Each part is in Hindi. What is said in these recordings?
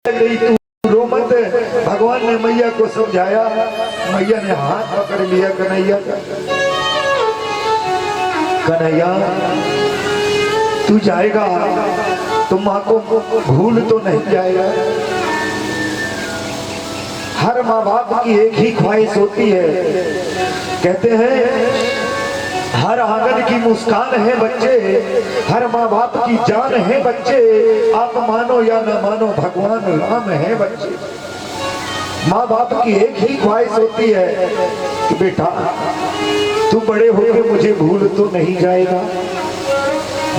गई तू रो मत। भगवान ने मैया को समझाया, मैया ने हाथ पकड़ लिया कन्हैया का। कन्हैया तू जाएगा तो माँ को भूल तो नहीं जाएगा। हर माँ बाप की एक ही ख्वाहिश होती है, कहते हैं हर आंगन की मुस्कान है बच्चे, हर माँ बाप की जान है बच्चे, आप मानो या न मानो भगवान राम है बच्चे। माँ बाप की एक ही ख्वाहिश होती है कि बेटा तू बड़े होके मुझे भूल तो नहीं जाएगा।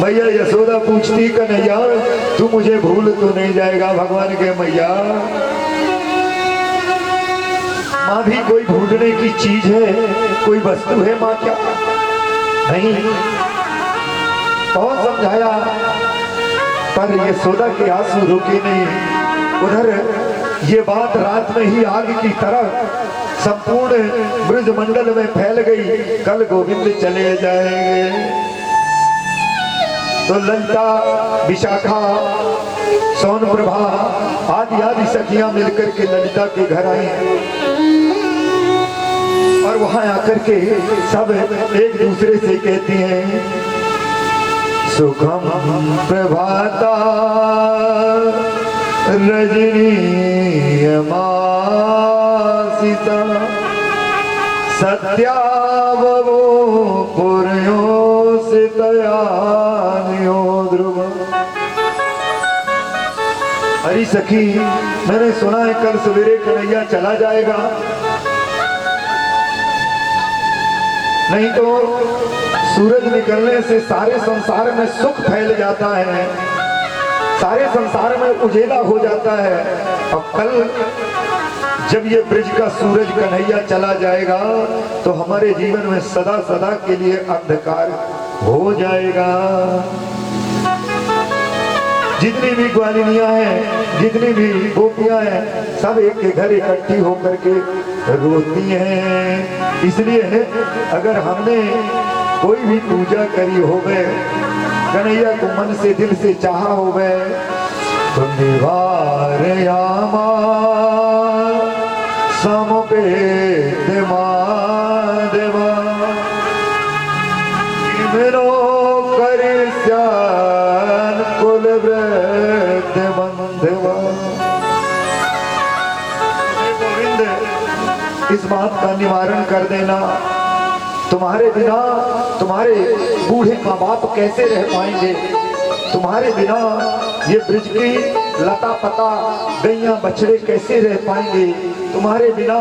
मैया यशोदा पूछती कन्हैया तू मुझे भूल तो नहीं जाएगा। भगवान के मैया माँ भी कोई भूलने की चीज है, कोई वस्तु है माँ क्या? नहीं। बहुत समझाया पर यशोदा के आंसू रुके नहीं। उधर ये बात रात में ही आग की तरह संपूर्ण ब्रज मंडल में फैल गई। कल गोविंद चले जाएंगे तो ललिता, विशाखा, सोनप्रभा आदि आदि सखियां मिलकर के ललिता के घर आई और वहां आकर के सब एक दूसरे से कहती हैं सुखम प्रभाता रजनी यमासिता सत्यावो पुर्यो से तयानियो ध्रुव। अरे सखी मैंने सुना है कल सवेरे कन्हैया चला जाएगा, नहीं तो सूरज निकलने से सारे संसार में सुख फैल जाता है, सारे संसार में उजेला हो जाता है। अब कल जब ये ब्रिज का सूरज कन्हैया चला जाएगा तो हमारे जीवन में सदा सदा के लिए अंधकार हो जाएगा। जितनी भी ग्वालिनियां हैं, जितनी भी गोपियां हैं, सब एक के घर इकट्ठी होकर के रोती हैं। इसलिए अगर हमने कोई भी पूजा करी होवे, कन्हैया को मन से दिल से चाहा होवे तो निवारयामा समपेत देवा मेरो करिष्यान कुल वृद्ध बंधवा। गोविंद इस बात का निवारण कर देना, तुम्हारे बिना तुम्हारे बूढ़े माँ बाप कैसे रह पाएंगे, तुम्हारे बिना ये ब्रिज की लता पता गैया बछड़े कैसे रह पाएंगे, तुम्हारे बिना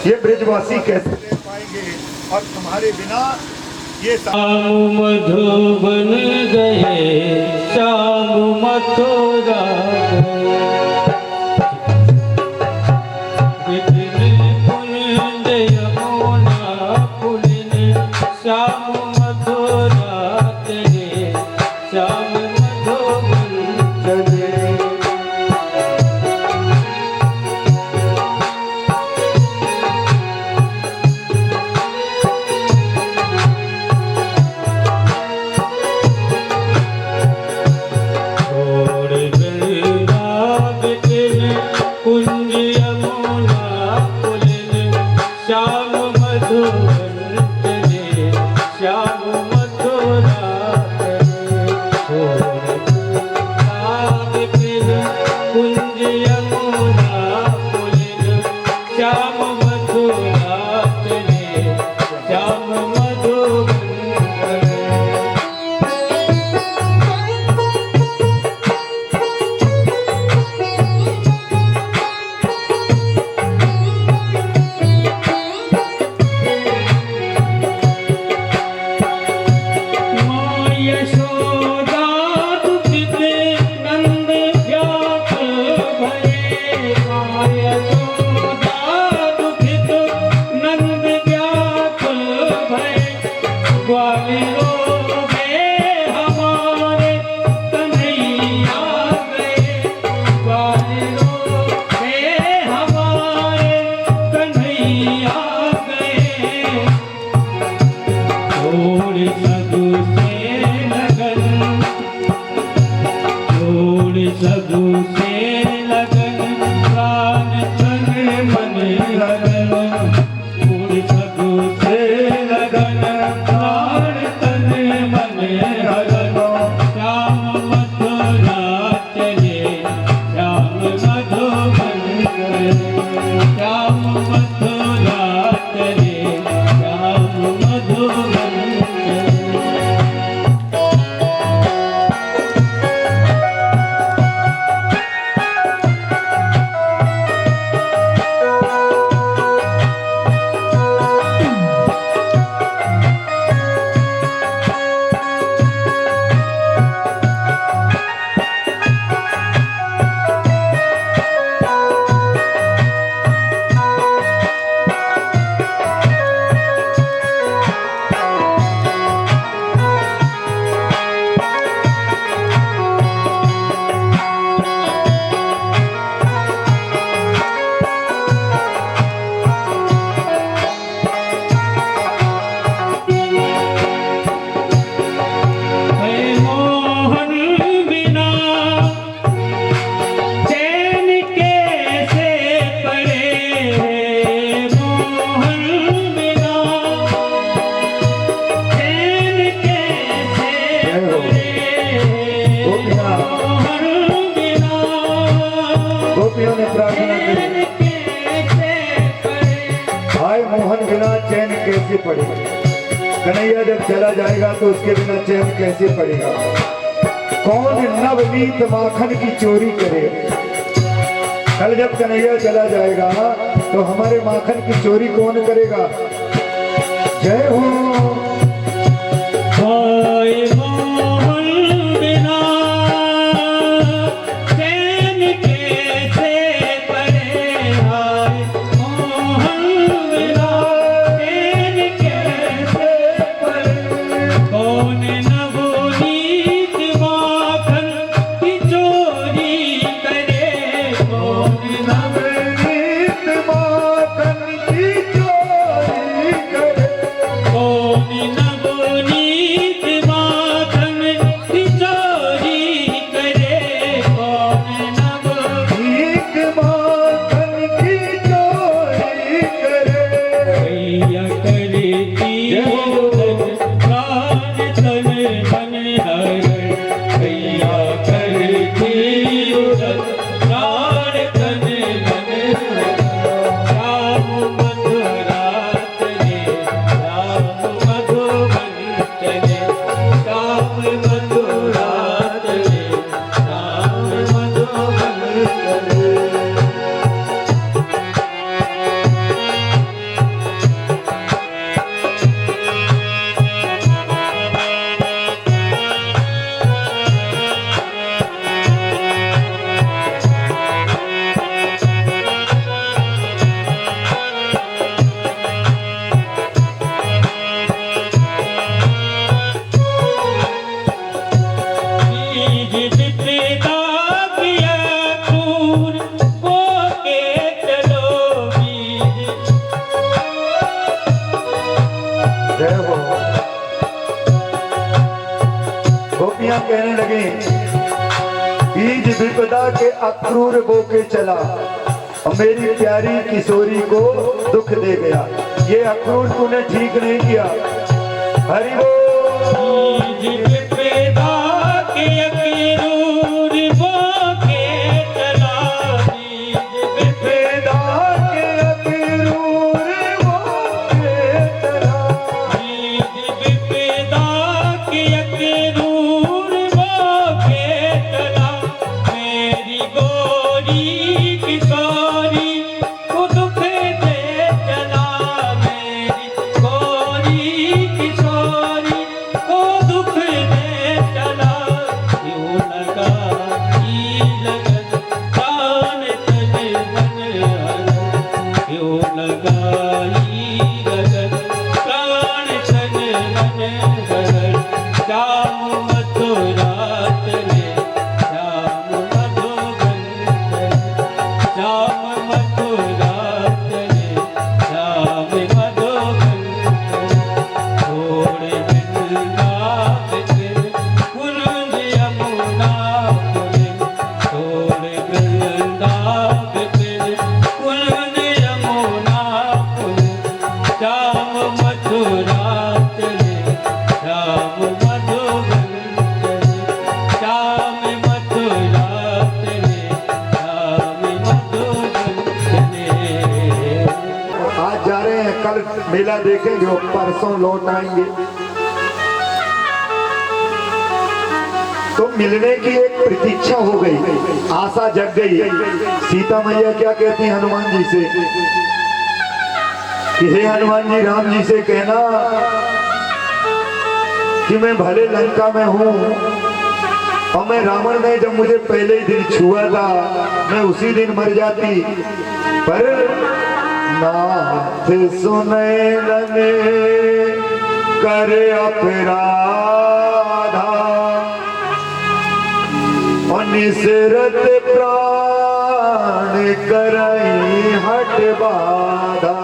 ये ब्रिजवासी कैसे रह पाएंगे, और तुम्हारे बिना ये श्याम मधुबन गए श्याम मथुरा श्याम मधुरा चले श्याम मधुबन चले। कुंज यमुना पुलिन श्याम मधुबन चले श्याम मथुरा चले। कुंज यमुना पुलिन श्याम मथुरा चले श्याम मधुबन चले। सगु से पड़ेगा। कन्हैया जब चला जाएगा तो उसके बिना चैन कैसे पड़ेगा। कौन नवनीत माखन की चोरी करेगा। कल जब कन्हैया चला जाएगा तो हमारे माखन की चोरी कौन करेगा। जय हो। हाय मोहन बिना चैन कैसे पड़े। हाय मोहन बिना चैन कैसे पड़े। कौन नवनीत माखन की चोरी करे। कौन नवनीत माखन की चोरी करे। कौन नवनीत माखन की चोरी करे। कौन नवनीत माखन की चोरी करे। भैया करती प्राण तन मन हर। भैया करती प्राण तन मन हर। राम मधुरात रे राम मधुबन चले। राम मधुरात रे राम मधुबन चले। बीज विपदा किया खून बो के चलो। बीज जय हो। गोपियां कहने लगी बीज विपदा के अक्रूर बो के चला और मेरी प्यारी किशोरी को दुख दे गया। ये अक्रूर तूने ठीक नहीं किया। हरि बोल। बीज विपदा के अक्रूर बो के चला। बीज विपदा के अक्रूर बो के चला। बीज विपदा के अक्रूर बो के चला। मेरी गोरी किशोरी को दुख दे चला। मेरी गोरी किशोरी को दुख दे चला। क्यों लगा ई लगन प्राण तन मन हर। क्यों लगा ई लगन प्राण तन मन हर। श्याम मधुरात रे श्याम मधुबन चले। श्याम मधुरात रे श्याम मधुबन चले। छोड़ वृंदावन फिर कुंज यमुना पुर। छोड़ वृंदावन फिर कुंज यमुना पुर। श्याम मधुरात रे श्याम मधुबन चले। श्याम मधुरात रे श्याम मधुबन चले। आज जा रहे हैं, कल मेला देखेंगे और परसों लौट आएंगे। तो मिलने की एक प्रतीक्षा हो गई, आशा जग गई। सीता मैया क्या कहती हैं हनुमान जी से कि हे हनुमान जी, राम जी से कहना कि मैं भले लंका में हूँ और मैं रावण ने जब मुझे पहले ही दिन छुआ था मैं उसी दिन मर जाती। पर नाथ सुनैलन कर अपराधा और निसरत प्राण करई हट बाधा।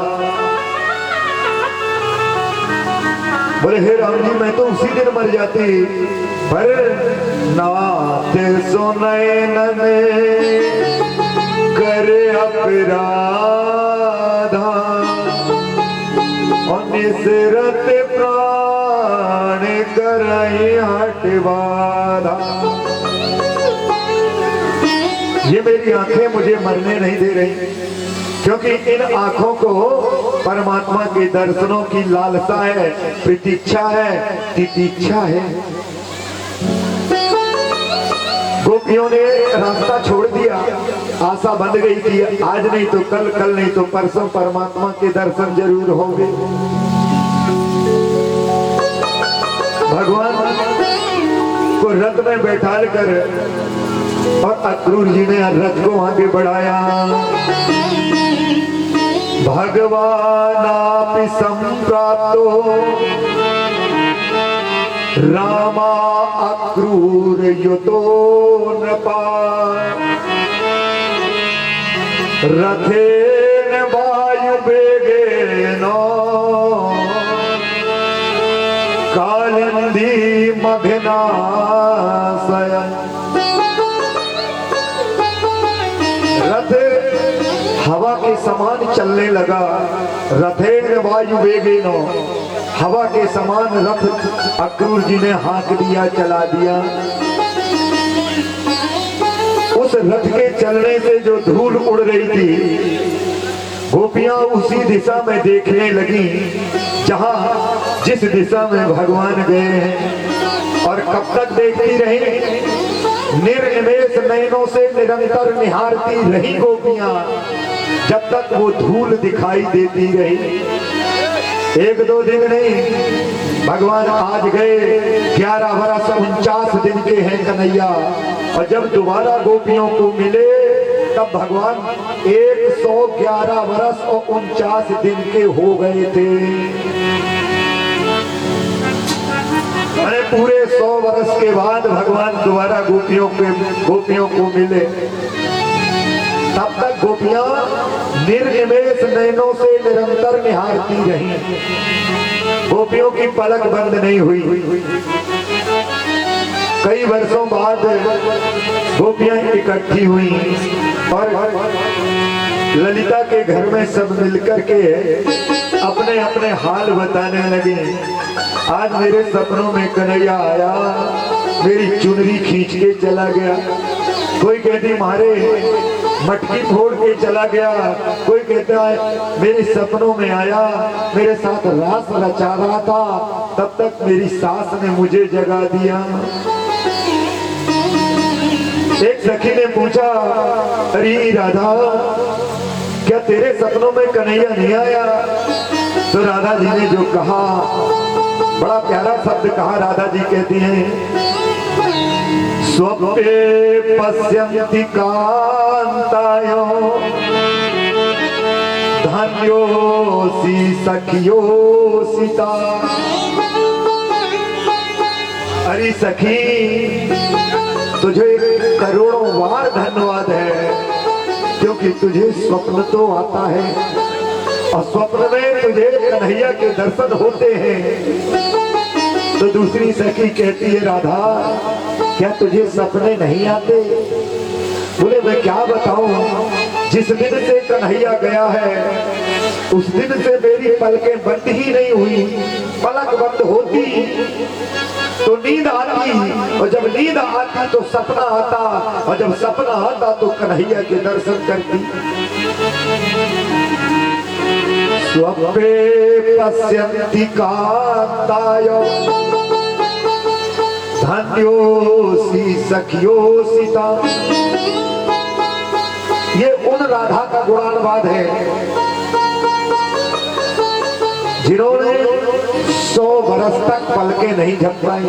बोले हे राम जी, मैं तो उसी दिन मर जाती। पर नाथ सुनैलन कर अपराधा और निसरत प्राण करई हट बाधा। ये मेरी आंखें मुझे मरने नहीं दे रही। क्योंकि इन आंखों को परमात्मा के दर्शनों की लालसा है, प्रतीक्षा है, तितीक्षा है। गोपियों ने रास्ता छोड़ दिया, आशा बंध गई कि आज नहीं तो कल, कल नहीं तो परसों परमात्मा के दर्शन जरूर होंगे। भगवान को रथ में बैठाल कर और अक्रूर जी ने रथ को आगे बढ़ाया। भगवानापि संप्राप्तो रामा अक्रूर युतो नृपा रथेन वायुवेगेन कालिंदी मघनाशयन्। रथ हवा के समान चलने लगा। रथेन वायुवेगेन, हवा के समान रथ अक्रूर जी ने हाँक दिया, चला दिया। उस रथ के चलने से जो धूल उड़ रही थी, गोपियां उसी दिशा में देखने लगी जहां जिस दिशा में भगवान गए हैं। और कब तक देखती रही? निर्निमेष नयनों से निरंतर निहारती रही गोपियां, जब तक वो धूल दिखाई देती रही। एक दो दिन नहीं, भगवान आज गए 11 वर्ष 49 दिन के हैं कन्हैया। और जब दोबारा गोपियों को मिले तब भगवान 111 वर्ष और 49 दिन के हो गए थे। अरे पूरे 100 वर्ष के बाद भगवान दोबारा गोपियों को मिले। तब तक गोपियां निर्निमेष नयनों से निरंतर निहारती रही। गोपियों की पलक बंद नहीं हुई। कई वर्षों बाद गोपियां इकट्ठी हुई और ललिता के घर में सब मिलकर के अपने अपने हाल बताने लगे। आज मेरे सपनों में कन्हैया आया, मेरी चुनरी खींच के चला गया। कोई कहती मारे मटकी फोड़ के चला गया। कोई कहता है मेरे सपनों में आया, मेरे साथ रास रचा रहा था, तब तक मेरी सास ने मुझे जगा दिया। एक सखी ने पूछा, अरे राधा, क्या तेरे सपनों में कन्हैया नहीं आया? तो राधा जी ने जो कहा, बड़ा प्यारा शब्द कहा। राधा जी कहती हैं, स्वप्ने पश्यन्ति कान्तायो धन्योऽसि सखियोऽसिता। अरे सखी, तुझे करोड़ों बार धन्यवाद है, क्योंकि तुझे स्वप्न तो आता है और स्वप्न में तुझे कन्हैया के दर्शन होते हैं। तो दूसरी सखी कहती है, राधा, क्या तुझे सपने नहीं आते? बोले मैं क्या बताऊं, जिस दिन से कन्हैया गया है उस दिन से मेरी पलकें बंद ही नहीं हुई। पलक बंद होती तो नींद आती, और जब नींद आती तो सपना आता, और जब सपना आता तो कन्हैया के दर्शन करती। स्वप्ने पश्यन्ति कान्तायो धन्योऽसि सखियोऽसिता। ये उन राधा का गुणानुवाद है जिन्होंने 100 वर्ष तक पलकें नहीं झपकाई।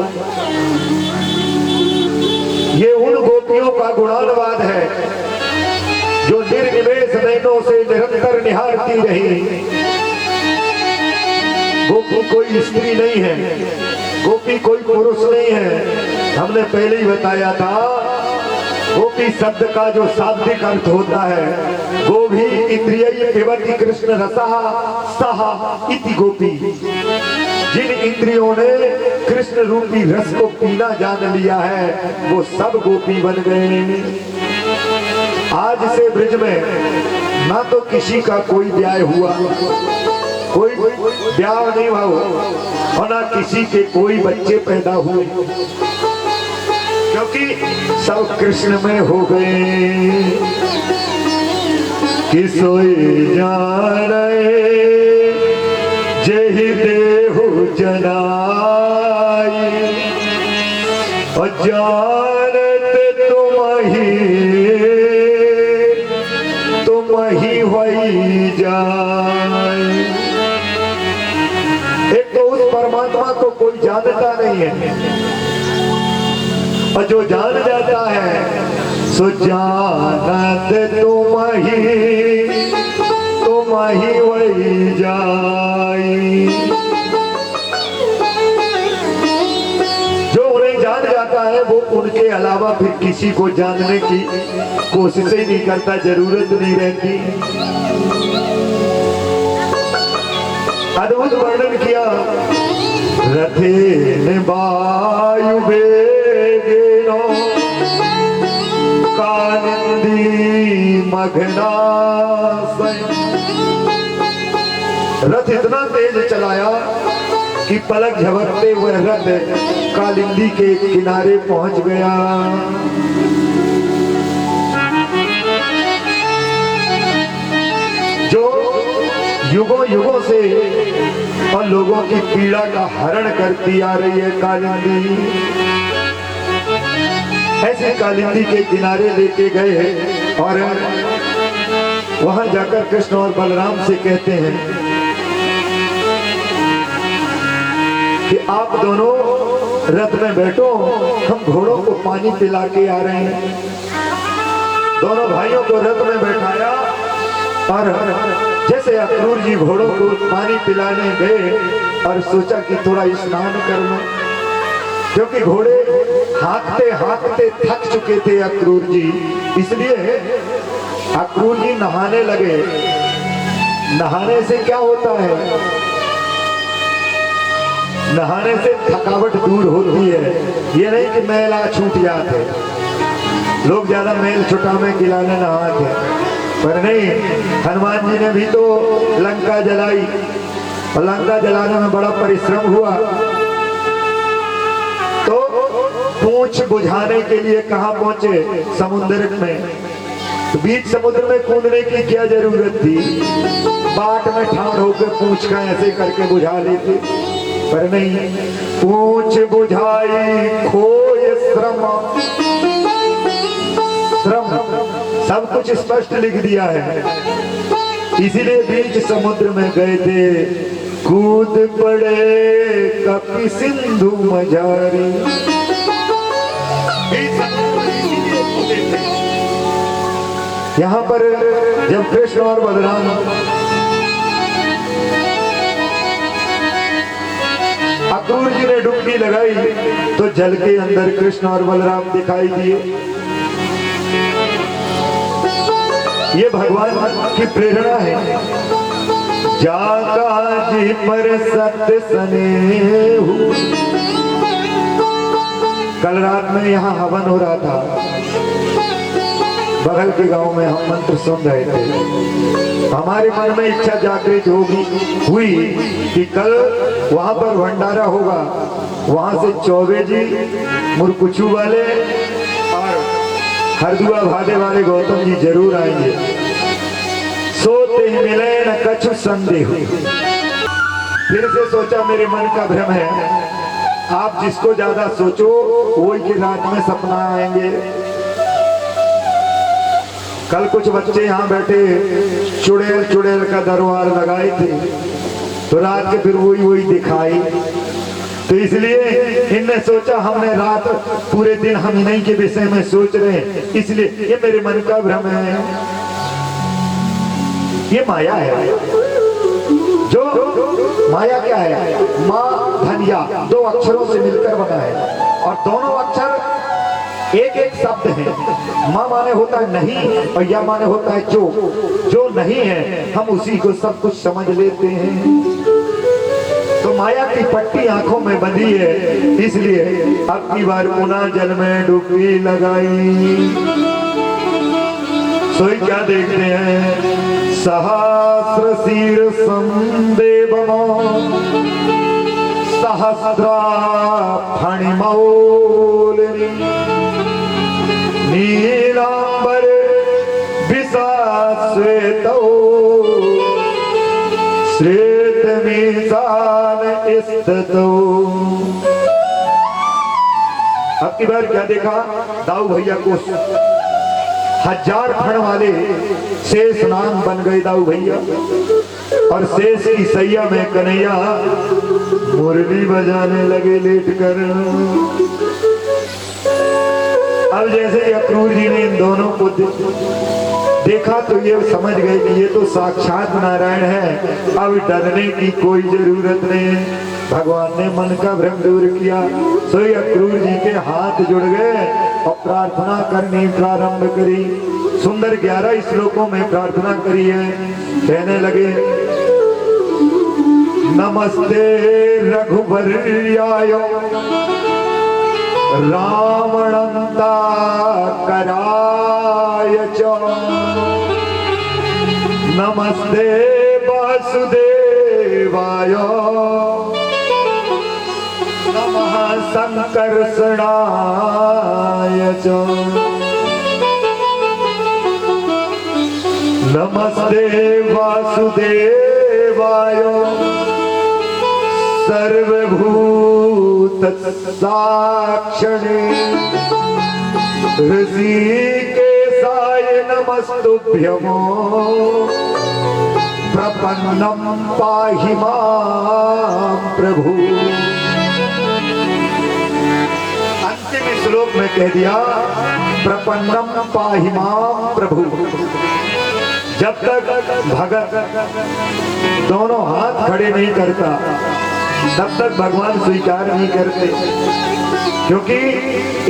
ये उन गोपियों का गुणानुवाद है जो निर्निमेष नयनों से निरंतर निहारती रही। गोपी कोई स्त्री नहीं है, गोपी कोई पुरुष नहीं है। हमने पहले ही बताया था, गोपी शब्द का जो शाब्दिक अर्थ होता है, गोभी इंद्रिय पिबति कृष्ण रसः सः इति गोपी। जिन इंद्रियों ने कृष्ण रूपी रस को पीना जान लिया है, वो सब गोपी बन गए। आज से ब्रिज में ना तो किसी का कोई ब्याह हुआ, कोई ब्याह नहीं हुआ, और ना किसी के कोई बच्चे पैदा हुए, क्योंकि सब कृष्ण में हो गए। किस सोई जाने जही देहु जनाई और जानत तुम ही वही जाए। एक तो उस परमात्मा को कोई जानता नहीं है, और जो जान जाता है सो जानत तुम ही वही जाई। जो उन्हें जान जाता है वो उनके अलावा फिर किसी को जानने की कोशिश ही नहीं करता, जरूरत नहीं रहती। अद्भुत वर्णन किया, रथे वायु वेगेनो कालिंदी मघनासय। रथ इतना तेज चलाया कि पलक झपकते हुए रथ कालिंदी के किनारे पहुंच गया। जो युगों युगों से और लोगों की पीड़ा का हरण करती आ रही है कालिंदी, ऐसे कालिंदी के किनारे लेके गए हैं और वहां जाकर कृष्ण और बलराम से कहते हैं कि आप दोनों रथ में बैठो, हम घोड़ों को पानी पिला के आ रहे हैं। दोनों भाइयों को रथ में बैठाया और जैसे अक्रूर जी घोड़ों को पानी पिलाने गए और सोचा कि थोड़ा स्नान कर लो, क्योंकि घोड़े हाँकते हाँकते थक चुके थे अक्रूर जी, इसलिए अक्रूर जी नहाने लगे। नहाने से क्या होता है? नहाने से थकावट दूर होती है। ये नहीं कि मैला छूट जाते, लोग ज्यादा मैल छुटा में गिलाने नहाते, पर नहीं, हनुमान जी ने भी तो लंका जलाई और लंका जलाने में बड़ा परिश्रम हुआ, तो पूंछ बुझाने के लिए कहां पहुंचे? समुद्र में। तो बीच समुद्र में कूदने की क्या जरूरत थी? बाट में ठाड़ होकर पूंछ का ऐसे करके बुझा लेते, पर नहीं, पूंछ बुझाई खोए श्रम। सब कुछ स्पष्ट लिख दिया है, इसीलिए बीच समुद्र में गए थे। कूद पड़े कपि सिंधु मझारी। यहाँ पर जब कृष्ण और बलराम अक्रूर जी ने डुबकी लगाई तो जल के अंदर कृष्ण और बलराम दिखाई दिए। ये भगवान की प्रेरणा है। जाका जी पर सत्य स्नेहु। कल रात में यहाँ हवन हो रहा था, बगल के गांव में हम मंत्र सुन रहे थे। हमारे मन में इच्छा जागृत हुई कि कल वहां पर भंडारा होगा, वहां से चौबे जी, मुरकुचू वाले और हरदुआ भादे वाले गौतम जी जरूर आएंगे। सोते ही मिले न कछु संदेह। फिर से सोचा, मेरे मन का भ्रम है, आप जिसको ज्यादा सोचो वही की रात में सपना आएंगे। कल कुछ बच्चे यहाँ बैठे चुड़ैल चुड़ैल का दरबार लगाए थे, तो रात के फिर वही दिखाई, तो इसलिए इनने सोचा हमने रात पूरे दिन हम इन्हीं के विषय में सोच रहे हैं, इसलिए ये मेरे मन का भ्रम है, ये माया है। जो माया क्या है? माँ धनिया, दो अक्षरों से मिलकर बना है, और दोनों अक्षर एक एक शब्द है। माँ माने होता है नहीं और या माने होता है जो नहीं है, हम उसी को सब कुछ समझ लेते हैं। तो माया की पट्टी आंखों में बंधी है, इसलिए अब की बार पुनः जल में डुबकी लगाई। सोई क्या देखते हैं? सहस्र शीर संदेवमो सहस्रा फणिमौलिनी नीलांबर विशास श्वेतो श्वेत मीसान स्थितो। अब की बार क्या देखा, दाऊ भैया को 1000 फण वाले शेष नाग बन गए दाऊ भैया, और शेष की सैया में कन्हैया मुरली बजाने लगे लेट कर। अब जैसे अक्रूर जी ने इन दोनों को देखा तो ये समझ गए कि ये तो साक्षात नारायण है, अब डरने की कोई जरूरत नहीं। भगवान ने मन का भ्रम दूर किया, सोई अक्रूर जी के हाथ जुड़ गए और प्रार्थना करनी प्रारंभ करी। सुंदर 11 श्लोकों में प्रार्थना करी है। कहने लगे, नमस्ते रघुवर्याय रावणंता कराय च, नमस्ते वासुदेवाय नमः संकर्षणाय च, नमस्ते वासुदेवाय सर्वभूत साक्षिणे ऋषिकेशाय नमस्तुभ्यं प्रपन्नं पाहि मां प्रभु। अंतिम श्लोक में कह दिया, प्रपन्नं पाहि मां प्रभु। जब तक भगत दोनों हाथ खड़े नहीं करता तब तक भगवान स्वीकार नहीं करते, क्योंकि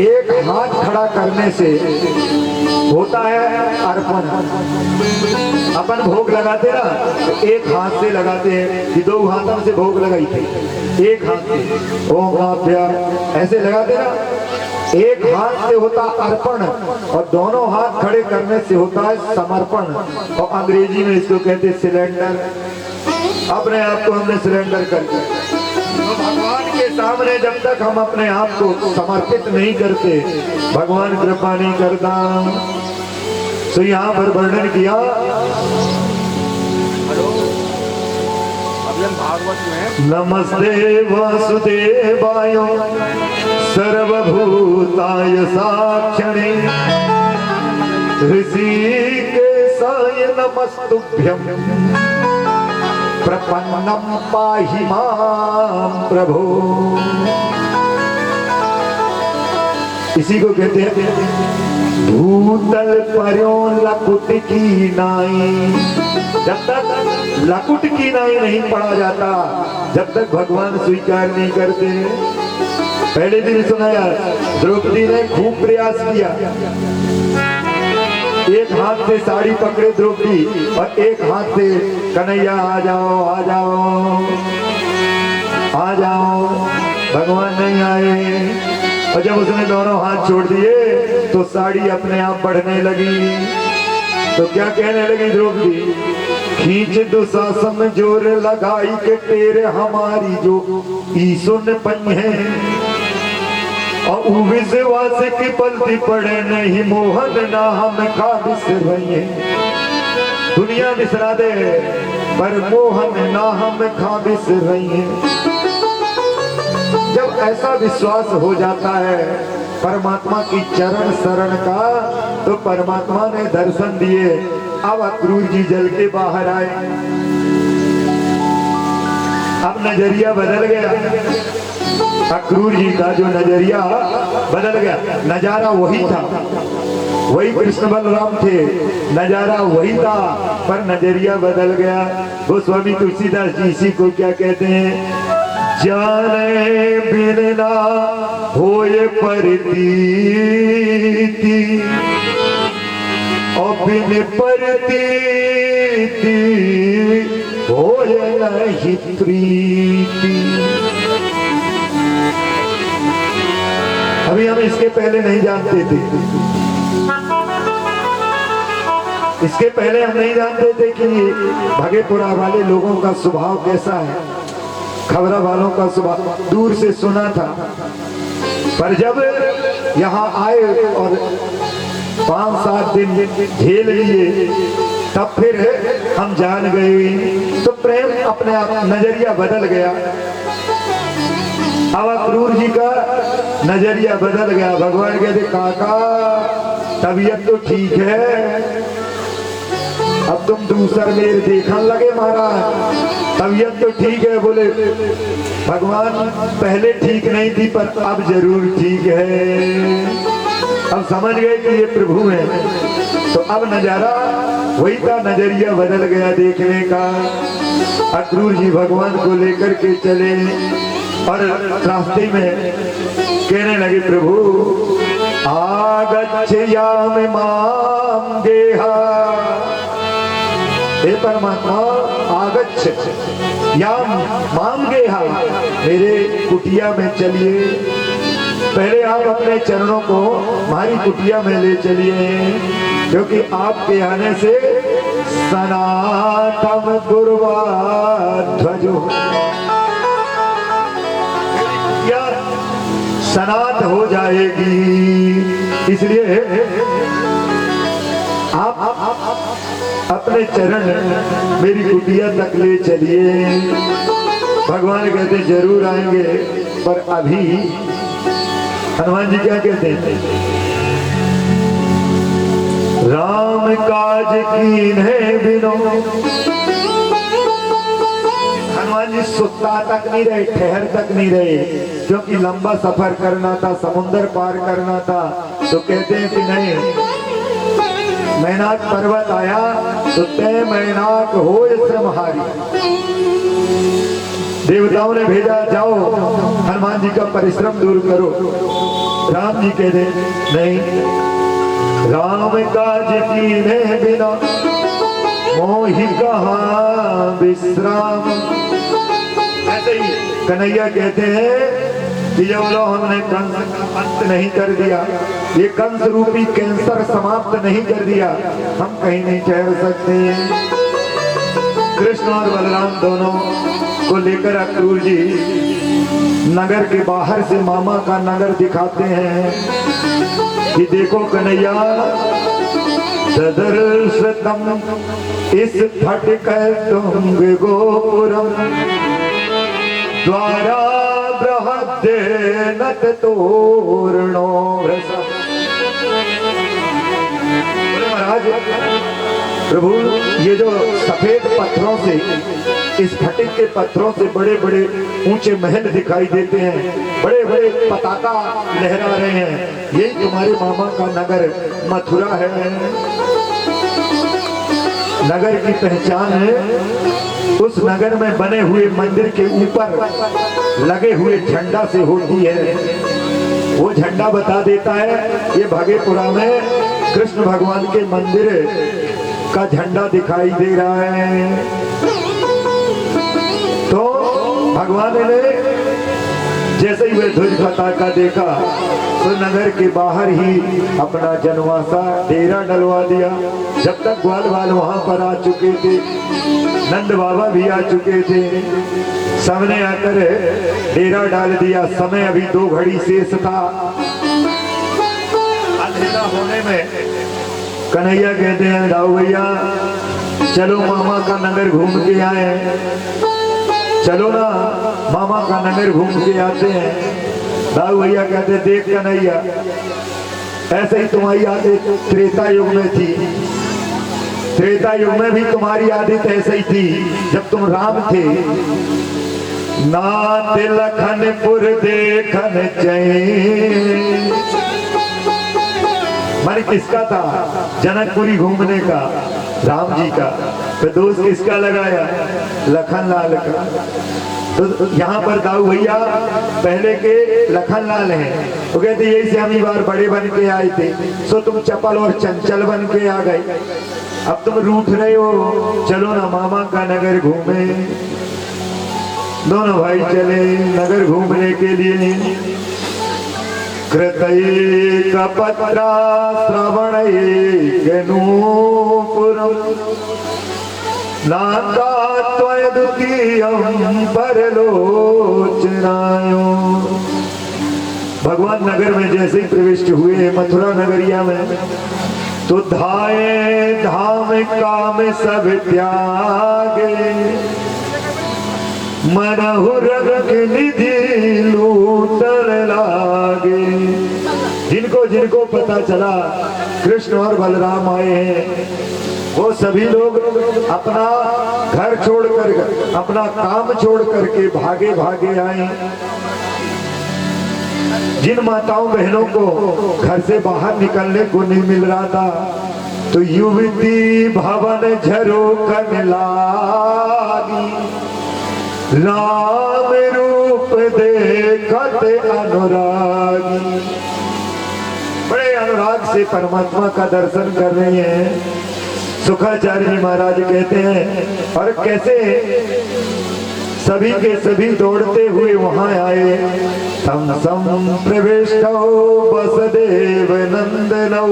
एक हाथ खड़ा करने से होता है अर्पण। अपन भोग लगाते ना, एक हाथ से लगाते हैं कि 2 हाथों से भोग लगाई थी, एक हाथ से ओम आभ्या ऐसे लगाते ना, एक हाथ से होता अर्पण और दोनों हाथ खड़े करने से होता है समर्पण। और अंग्रेजी में इसको कहते हैं सिलेंडर। अपने आप को हमने सिलेंडर कर दिया। तो भगवान के सामने जब तक हम अपने आप को समर्पित नहीं करते, भगवान कृपा नहीं करता। तो यहाँ पर वर्णन किया, भागवत में नमस्ते वासुदेवाय सर्वभूताय साक्षिणे ऋषिकेशाय नमस्तुभ्यं प्रपन्नं पाहि मां प्रभो। इसी को कहते हैं भूतल पर्यों लकुट की नाई। जब तक लकुट की नाई नहीं पढ़ा जाता, जब तक भगवान स्वीकार नहीं करते। पहले दिन सुनाया, द्रौपदी ने खूब प्रयास किया, एक हाथ से साड़ी पकड़े द्रौपदी और एक हाथ से कन्हैया आ जाओ आ जाओ आ जाओ, भगवान नहीं आए। और जब उसने दोनों हाथ छोड़ दिए तो साड़ी अपने आप बढ़ने लगी। तो क्या कहने लगी द्रौपदी, खींच दुशासन जोर लगाई के तेरे हमारी जो ईसुन पई है, और विश्वास की पलती पड़े नहीं मोहन ना हम खा बिसर रही है। दुनिया बिसरा दे पर मोहन ना हम खा बिसर रही है। जब ऐसा विश्वास हो जाता है परमात्मा की चरण शरण का, तो परमात्मा ने दर्शन दिए। अब अक्रूर जी जल के बाहर आए। अब नजरिया बदल गया, अक्रूर जी का जो नजरिया बदल गया। नजारा वही था, वही कृष्ण बलराम थे, नजारा वही था, पर नजरिया बदल गया। गोस्वामी तुलसीदास जी इसी को क्या कहते हैं, जाने बिन ना होए प्रतीति और बिन प्रतीति होए नहीं प्रीति। अभी हम इसके पहले नहीं जानते थे, इसके पहले हम नहीं जानते थे कि भगेपुरा वाले लोगों का स्वभाव कैसा है, खबरा वालों का स्वभाव दूर से सुना था। पर जब यहाँ आए और 5-7 दिन झेल लिए तब फिर हम जान गए। तो प्रेम अपने आप नजरिया बदल गया। अब अक्रूर जी का नजरिया बदल गया। भगवान कहते काका तबीयत तो ठीक है, अब तुम दूसर मेर देखने लगे महाराज, तबीयत तो ठीक है। बोले भगवान पहले ठीक नहीं थी पर अब जरूर ठीक है। अब समझ गए कि ये प्रभु है। तो अब नजारा वही था, नजरिया बदल गया देखने का। अक्रूर जी भगवान को लेकर के चले और रास्ते में कहने लगे प्रभु आगच्छयामि मां गेहा, हे परमात्मा आगच्छ याम मां गेहा, मेरे कुटिया में चलिए। पहले आप अपने चरणों को हमारी कुटिया में ले चलिए, क्योंकि आपके आने से सनातन गुरुवा ध्वजो सनात हो जाएगी। इसलिए आप अपने चरण मेरी कुटिया तक ले चलिए। भगवान कहते जरूर आएंगे, पर अभी हनुमान जी क्या कहते हैं, राम काज कीन्हे बिनो। हनुमान जी सुत्ता तक नहीं रहे, ठहर तक नहीं रहे, क्योंकि लंबा सफर करना था, समुद्र पार करना था। तो कहते हैं कि नहीं, मैनाक पर्वत आया तो तय मैनाक हो श्रमहारी। देवताओं ने भेजा जाओ हनुमान जी का परिश्रम दूर करो। राम जी कहते नहीं, राम काज कीन्हे बिना मोहि कहाँ विश्राम। ऐसे ही कन्हैया कहते हैं कि जब लो हमने कंस का अंत नहीं कर दिया, ये कंस रूपी कैंसर समाप्त नहीं कर दिया, हम कहीं नहीं ठहर सकते। कृष्ण और बलराम दोनों को लेकर अक्रूर जी नगर के बाहर से मामा का नगर दिखाते हैं कि देखो कन्हैया सदर्शतम इस फटक तुंग गोपुरम द्वारा बृहद्देनत तोरणो। महाराज प्रभु ये जो सफेद पत्थरों से, इस फटिक के पत्थरों से बड़े बड़े ऊंचे महल दिखाई देते हैं, बड़े बड़े पताका लहरा रहे हैं, यही तुम्हारे मामा का नगर मथुरा है। नगर की पहचान है उस नगर में बने हुए मंदिर के ऊपर लगे हुए झंडा से होती है। वो झंडा बता देता है ये भागेपुरा में कृष्ण भगवान के मंदिर का झंडा दिखाई दे रहा है। तो भगवान ने जैसे ही वह ध्वज पताका देखा तो नगर के बाहर ही अपना जनवासा डेरा डलवा दिया। जब तक ग्वाल बाल वहां पर आ चुके थे, नंद बाबा भी आ चुके थे, सबने आकर डेरा डाल दिया। समय अभी 2 घड़ी शेष था। अंधेरा होने में कन्हैया कहते हैं दाऊ भैया चलो मामा का नगर घूम के आए, चलो ना मामा का नगर घूम के आते हैं। दाऊ भैया कहते देख कन्हैया ऐसे ही तुम्हारी आदत त्रेता युग में थी, त्रेता युग में भी तुम्हारी आदत ऐसे ही थी जब तुम राम थे। नाथ लखनपुर देखन चाहिए, मन किसका था? जनकपुरी घूमने का, राम जी का। तो दोस्त किसका लगाया? लखन लाल का। तो यहाँ पर दाऊ भैया पहले के लखन लाल हैं, वो कहते यही से हम ही बार बड़े बन के आए थे, सो तुम चपल और चंचल बन के आ गए, अब तुम रूठ रहे हो, चलो ना मामा का नगर घूमे। दोनों भाई चले नगर घूमने के लिए। कृतैक पत्रा श्रवणैक नूपुरम् नाकात्वयदुकीयं परलोचनायो। भगवान नगर में जैसे ही प्रविष्ट हुए मथुरा नगरिया में, तो धाये धाम काम सब त्यागे, मनहु रंग निधि लूटन लागे। जिनको जिनको पता चला कृष्ण और बलराम आए हैं, वो सभी लोग अपना घर छोड़कर, अपना काम छोड़ करके भागे भागे आए। जिन माताओं बहनों को घर से बाहर निकलने को नहीं मिल रहा था, तो युवती भवन झरोखन लागी, राम रूप देखत अनुरागी। बड़े अनुराग से परमात्मा का दर्शन कर रहे हैं। सुखाचार्य जी महाराज कहते हैं, और कैसे सभी के सभी दौड़ते हुए वहां आए। तम सम प्रविष्टौ वसुदेव नंदनौ,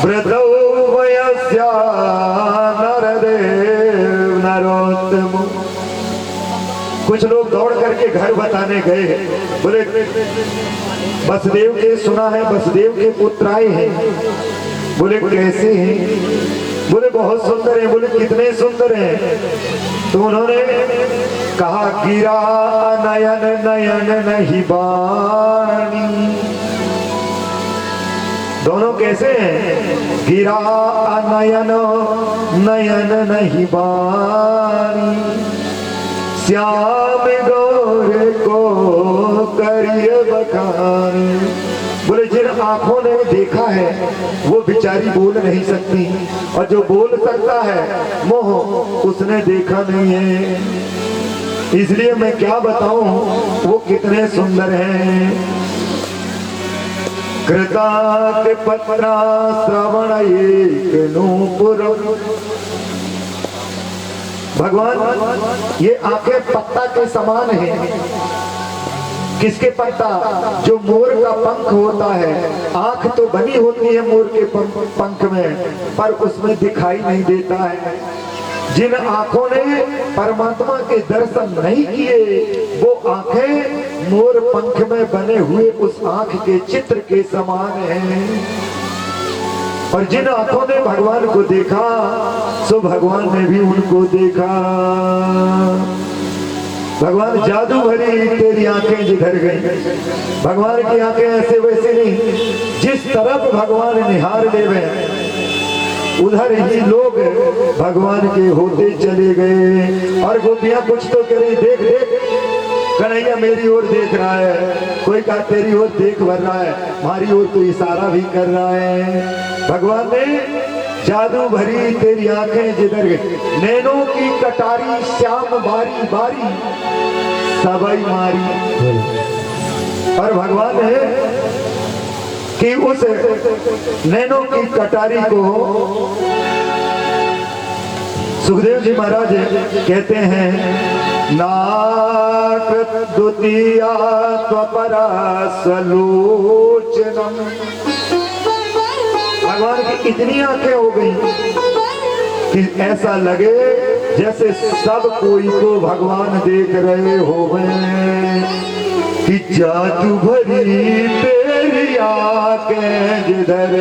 वृद्धौ वयस्या नरदेव नरोत्तम। कुछ लोग दौड़ करके घर बताने गए, बोले वसुदेव के सुना है, वसुदेव के पुत्र आए हैं। बोले कैसे हैं? बोले बहुत सुंदर हैं। बोले कितने सुंदर हैं? तो उन्होंने कहा गिरा नयन नयन नहीं बाणी। दोनों कैसे हैं? गिरा नयन नयन नहीं बाणी, श्याम गौर को करिए बखानी। बोले जिन आंखों ने देखा है वो बेचारी बोल नहीं सकती, और जो बोल सकता है मोह उसने देखा नहीं है। इसलिए मैं क्या बताऊं वो कितने सुंदर हैं। कृताक पत्रा श्रवण एक नूपुर। भगवान ये आंखें पत्ता के समान हैं। किसके पत्ता? जो मोर का पंख होता है। आंख तो बनी होती है मोर के पंख में, पर उसमें दिखाई नहीं देता है। जिन आंखों ने परमात्मा के दर्शन नहीं किए, वो आंखें मोर पंख में बने हुए उस आंख के चित्र के समान हैं। और जिन आंखों ने भगवान को देखा, सो भगवान ने भी उनको देखा। भगवान जादू भरी तेरी आंखें जिधर गई। भगवान की आंखें ऐसे वैसे नहीं, जिस तरफ भगवान निहार लेवे उधर ही लोग भगवान के होते चले गए। और गोपियां कुछ तो कह रही, देख देख कन्हैया मेरी ओर देख रहा है। कोई कहा तेरी ओर देख भर रहा है, हमारी ओर तो इशारा भी कर रहा है। भगवान ने जादू भरी तेरी आंखें जिधर गई, नैनों की कटारी श्याम बारी बारी सबई मारी। और भगवान है कि उस नैनों की कटारी को सुखदेव जी महाराज कहते हैं, नाक द्वितीया त्वपरा सलोचनम। भगवान की इतनी आंखें हो गई कि ऐसा लगे जैसे सब कोई को भगवान देख रहे हो कि जादू भरी तेरी आंखें जिधर